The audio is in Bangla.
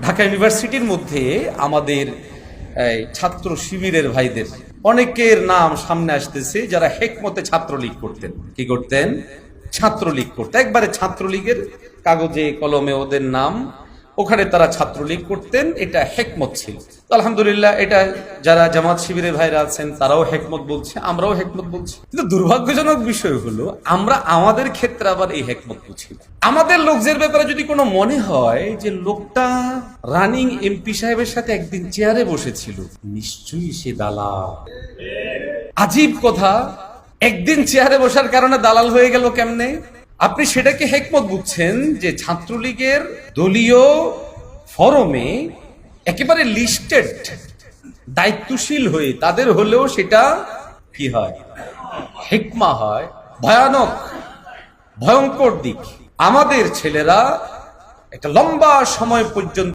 ঢাকা ইউনিভার্সিটির মধ্যে আমাদের ছাত্র শিবিরের ভাইদের অনেকের নাম সামনে আসতেছে যারা হেকমতে ছাত্রলীগ করতেন। কি করতেন? ছাত্রলীগ করতেন। একবারে ছাত্রলীগের কাগজে কলমে ওদের নাম, ওখানে তারা ছাত্রলীগ করতেন। এটা হেকমত ছিল। তো আলহামদুলিল্লাহ, এটা যারা জামাত শিবিরের ভাইরা আছেন তারাও হেকমত বলছে, আমরাও হেকমত বলছি। কিন্তু দুর্ভাগ্যজনক বিষয় হলো আমরা আমাদের ক্ষেত্রে আবার এই হেকমত বুঝি। আমাদের লোকদের ব্যাপারে যদি কোনো মনে হয় যে লোকটা রানিং এমপি সাহেবের সাথে একদিন চেয়ারে বসেছিল, নিশ্চয়ই সে দালাল। আজীব কথা, একদিন চেয়ারে বসার কারণে দালাল হয়ে গেল কেমনে? আপনি সেটাকে হেকমত বুঝছেন যে ছাত্রলীগের দলীয় ফরমে একেবারে লিস্টেড দায়িত্বশীল হয়ে তাদের হলেও সেটা কি হয়? হিকমা হয়। ভয়ানক ভয়ঙ্কর দিক। আমাদের ছেলেরা একটা লম্বা সময় পর্যন্ত